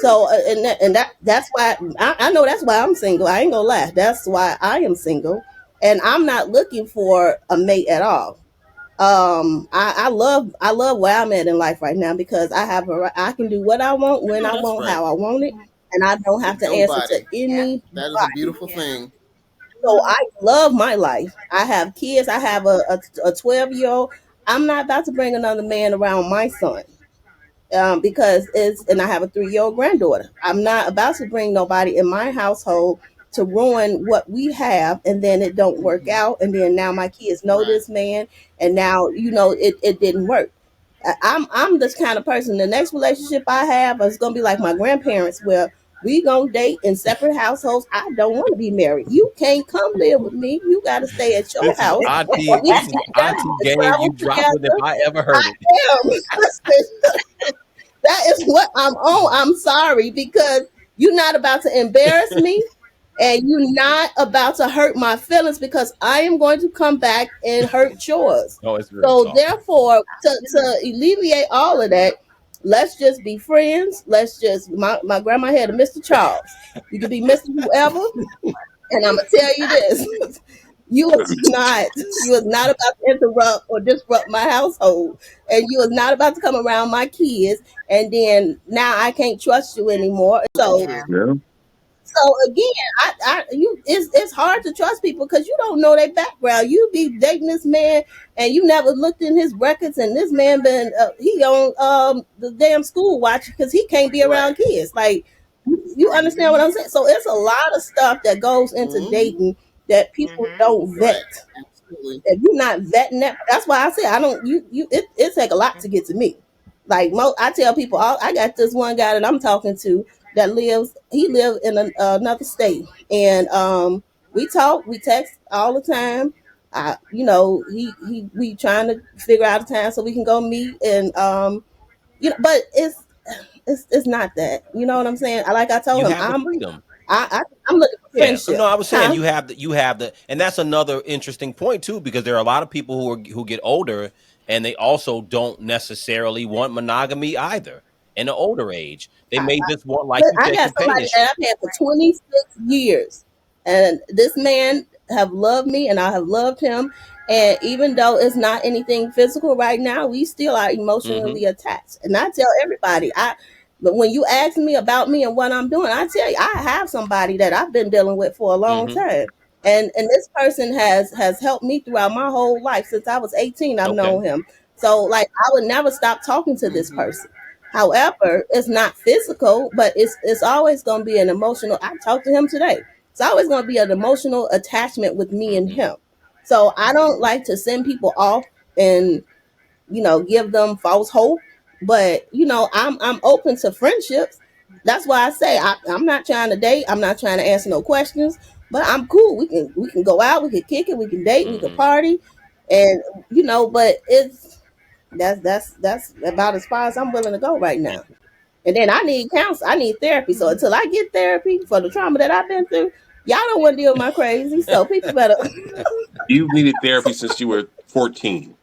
So that's why I know that's why I'm single. I ain't gonna lie. That's why I am single, and I'm not looking for a mate at all. I love where I'm at in life right now because I can do what I want I when know I that's want right. how I want it, and I don't have With to answer to nobody. Yeah. anybody. That is a beautiful Yeah. thing. So I love my life. I have kids. I have a 12-year-old. I'm not about to bring another man around my son, because it's and I have a 3-year-old granddaughter. I'm not about to bring nobody in my household to ruin what we have, and then it don't work out, and then now my kids know Right. this man, and now it didn't work. I'm this kind of person. The next relationship I have is gonna be like my grandparents, where we gonna date in separate households. I don't want to be married. You can't come live with me. You got to stay at your This is house, and auntie. we This is together. auntie We game. travel You dropping if together. I ever I heard it. am. That is what I'm on. I'm sorry because you're not about to embarrass me and you're not about to hurt my feelings because I am going to come back and hurt yours. No, it's real So talk. therefore, to alleviate all of that, let's just be friends. Let's just my grandma had a Mr. Charles. You can be Mr. Whoever, and I'm gonna tell you this. You was not about to interrupt or disrupt my household. And you was not about to come around my kids. And then now I can't trust you anymore. So Yeah. Yeah. again, it's hard to trust people because you don't know their background. You be dating this man and you never looked in his records, and this man been he on the damn school watch because he can't be Right. around kids. Like you understand what I'm saying? So it's a lot of stuff that goes into Hmm. dating that people Mhm. don't Right. vet. Absolutely. If you're not vetting that, that's why I say I don't. It take a lot to get to me. Like I tell people, I got this one guy that I'm talking to that lives. He lives in another state, and we talk, we text all the time. We trying to figure out a time so we can go meet, and but it's not that. You know what I'm saying? Like I told You him, have the freedom. I'm looking for Yeah, friendship, no, I was saying huh? you have the, and that's another interesting point too, because there are a lot of people who get older and they also don't necessarily want monogamy either. In the older age, they may just want, like Look, you I said, got somebody companionship. that I've had for 26 years, and this man have loved me, and I have loved him. And even though it's not anything physical right now, we still are Hmm. emotionally attached. And I tell everybody, but when you ask me about me and what I'm doing, I tell you, I have somebody that I've been dealing with for a long Hmm. time. And this person has helped me throughout my whole life since I was 18. I've Okay. known him. So like I would never stop talking to this Hmm. person. However, it's not physical, but it's always going to be an emotional. I talked to him today. It's always going to be an emotional attachment with me and Hmm. him. So I don't like to send people off and give them false hope. But I'm open to friendships. That's why I say I'm not trying to date. I'm not trying to answer no questions. But I'm cool. We can go out. We can kick it. We can date. We can Hmm. party, and But that's about as far as I'm willing to go right now. And then I need counsel. I need therapy. So until I get therapy for the trauma that I've been through, y'all don't want to deal with my crazy. So people better You've needed therapy since you were 14.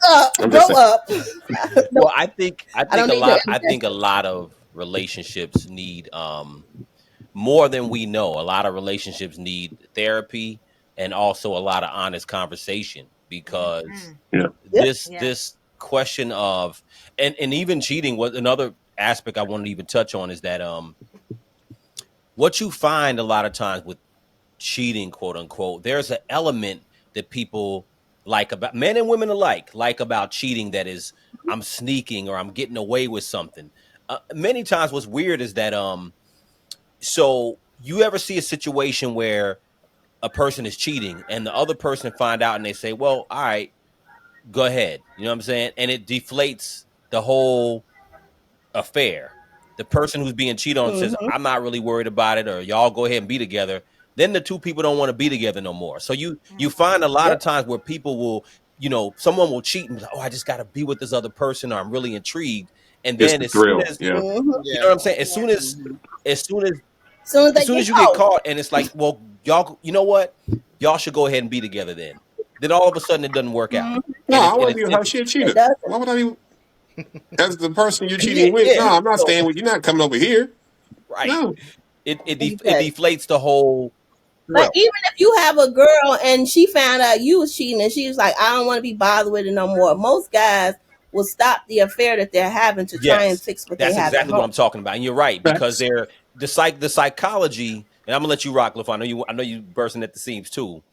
I'm just grow saying. up. Well, No, I I think don't a need to. lot. I think a lot of relationships need more than we know. A lot of relationships need therapy and also a lot of honest conversation, because Mhm. Yeah. Yep. Yeah. this question of, and even cheating was another aspect I wanted to even touch on, is that what you find a lot of times with cheating, quote unquote, there's an element that people like about, men and women alike, like about cheating, that is, I'm sneaking or I'm getting away with something. Many times what's weird is that so you ever see a situation where a person is cheating and the other person find out and they say, well, all right, go ahead, you know what I'm saying, and it deflates the whole affair. The person who's being cheated on says, Hmm. I'm not really worried about it, or y'all go ahead and be together. Then the two people don't want to be together no more. So you find a lot of Yep. times where people will, someone will cheat and be like, oh, I just got to be with this other person, or I'm really intrigued. And It's then the as soon thrill. as, Yeah. Hmm. you know Yeah. what I'm saying, as Yeah. soon as Hmm. as soon as Soon as as they soon get as you get caught. caught, and it's like, well, y'all, you know what, y'all should go ahead and be together. Then all of a sudden it doesn't work out, Hmm. No, and I it's wouldn't be with her. She a It cheater. doesn't. Why would I be? As the person you're Yeah, cheating with, no, yeah. I'm not So staying with you. You're not coming over here. right, No. it Okay. deflates the whole But thrill. even if you have a girl and she found out you was cheating and she was like, I don't want to be bothered with it no more, most guys will stop the affair that they're having to try and Yes, fix what they that's have at exactly what home. I'm talking about. And you're right because Facts. they're the psychology. And I'm gonna let you rock, LaFon. I know you bursting at the seams too.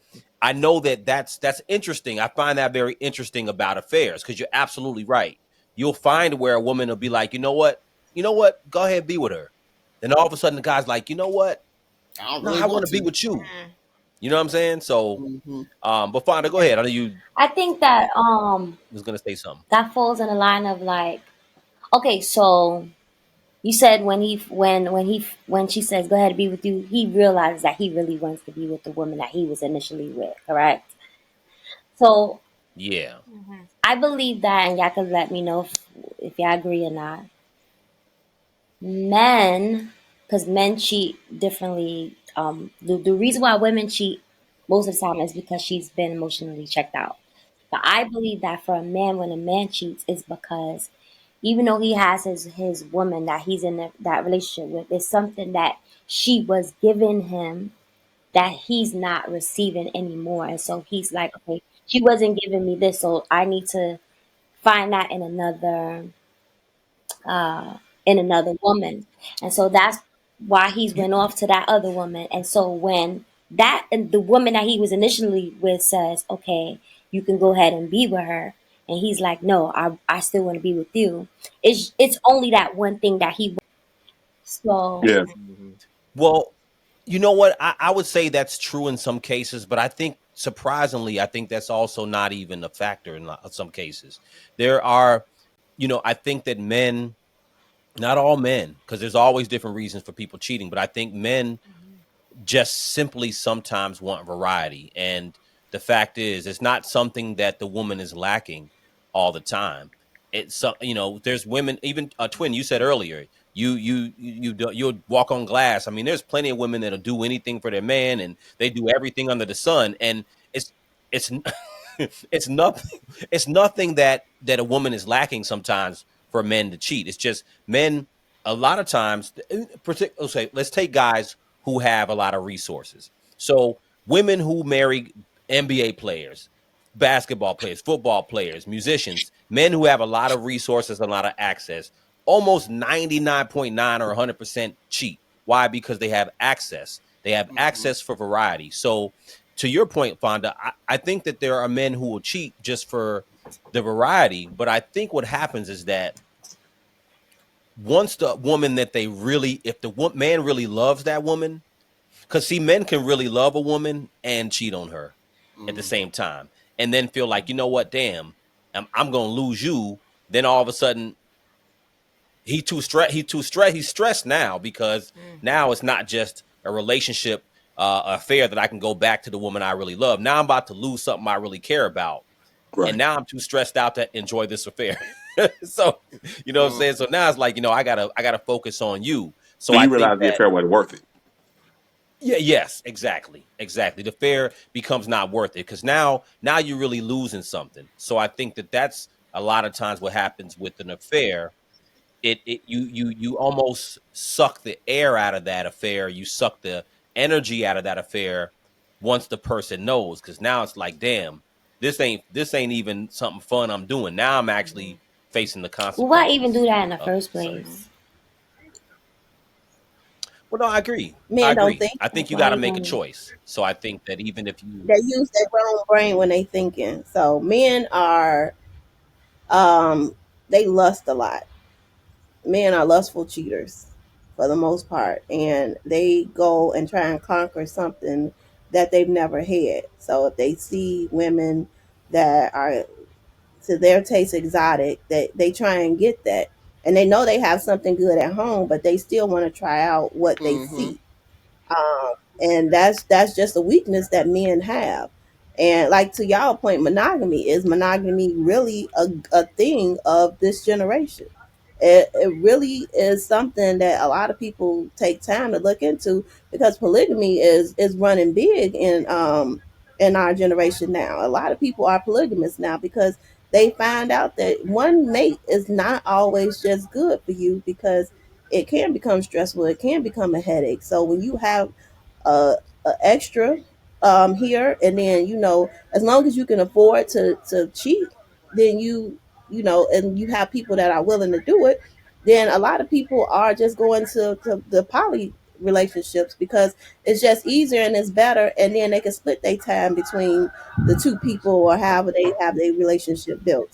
I know that that's interesting. I find that very interesting about affairs because you're absolutely right. You'll find where a woman will be like, you know what, go ahead, be with her. Then all of a sudden the guy's like, you know what, I don't no, really I want want to be to. with you. You know what I'm saying? So, Hmm. but Fonda, go ahead. I know you I think that was gonna say something. that falls in the line of like, okay, so you said when she says go ahead and be with you, he realizes that he really wants to be with the woman that he was initially with, correct? So Yeah. I believe that, and y'all can let me know if y'all agree or not. Men, because men cheat differently. The reason why women cheat most of the time is because she's been emotionally checked out. But I believe that for a man, when a man cheats, is because even though he has his woman that he's in that relationship with, there's something that she was giving him that he's not receiving anymore, and so he's like, okay, she wasn't giving me this, so I need to find that in another woman. And so that's why he's You, went off to that other woman. And so when that and the woman that he was initially with says, okay, you can go ahead and be with her. And he's like, no, I still want to be with you. It's only that one thing that he so Yeah. Mhm. Well, you know what? I would say that's true in some cases, but I think surprisingly, I think that's also not even a factor in some cases. There are, I think that men, not all men, because there's always different reasons for people cheating, but I think men just simply sometimes want variety. And the fact is, it's not something that the woman is lacking all the time. It's there's women, even a twin. You said earlier, you'll walk on glass. I mean, there's plenty of women that'll do anything for their man, and they do everything under the sun. And it's it's nothing. It's nothing that a woman is lacking sometimes for men to cheat. It's just men. A lot of times, say, let's take guys who have a lot of resources. So women who marry NBA players, basketball players, football players, musicians, men who have a lot of resources, a lot of access, almost 99.9 or 100% cheat. Why? Because they have access. They have Hmm. access for variety. So to your point, Fonda, I think that there are men who will cheat just for the variety. But I think what happens is that once the woman that they really, if the man really loves that woman, because see, men can really love a woman and cheat on her at the Hmm. same time, and then feel like, you know what, damn, I'm gonna lose you. Then all of a sudden, he too stressed. He too stressed. He's stressed now because now it's not just a relationship affair that I can go back to the woman I really love. Now I'm about to lose something I really care about, and Right. now I'm too stressed out to enjoy this affair. So you know what I'm Hmm. saying. So now it's like, I gotta focus on you. So So I you think realize the that affair wasn't worth it. yeah, yes, exactly, exactly. The fair becomes not worth it because now you're really losing something. So I think that that's a lot of times what happens with an affair. You almost suck the air out of that affair. You suck the energy out of that affair once the person knows, because now it's like, damn, this ain't even something fun I'm doing. Now I'm actually facing the well, why even do consequences that in the of it. first So, place? well, no, I agree. I Men don't agree. think. I think Like you why got to make a even choice. So I think that even if you They use their own brain when they thinking. So men are they lust a lot. Men are lustful cheaters for the most part, and they go and try and conquer something that they've never had. So if they see women that are to their taste exotic, they try and get that, and they know they have something good at home, but they still want to try out what they Hmm. see. And that's just a weakness that men have. And like to y'all point, monogamy really a thing of this generation? It really is something that a lot of people take time to look into, because polygamy is running big in our generation now. A lot of people are polygamous now because they find out that one mate is not always just good for you, because it can become stressful. It can become a headache. So when you have a extra here, and then as long as you can afford to cheat, then and you have people that are willing to do it, then a lot of people are just going to the poly relationships, because it's just easier and it's better, and then they can split their time between the two people, or however they have their relationship built.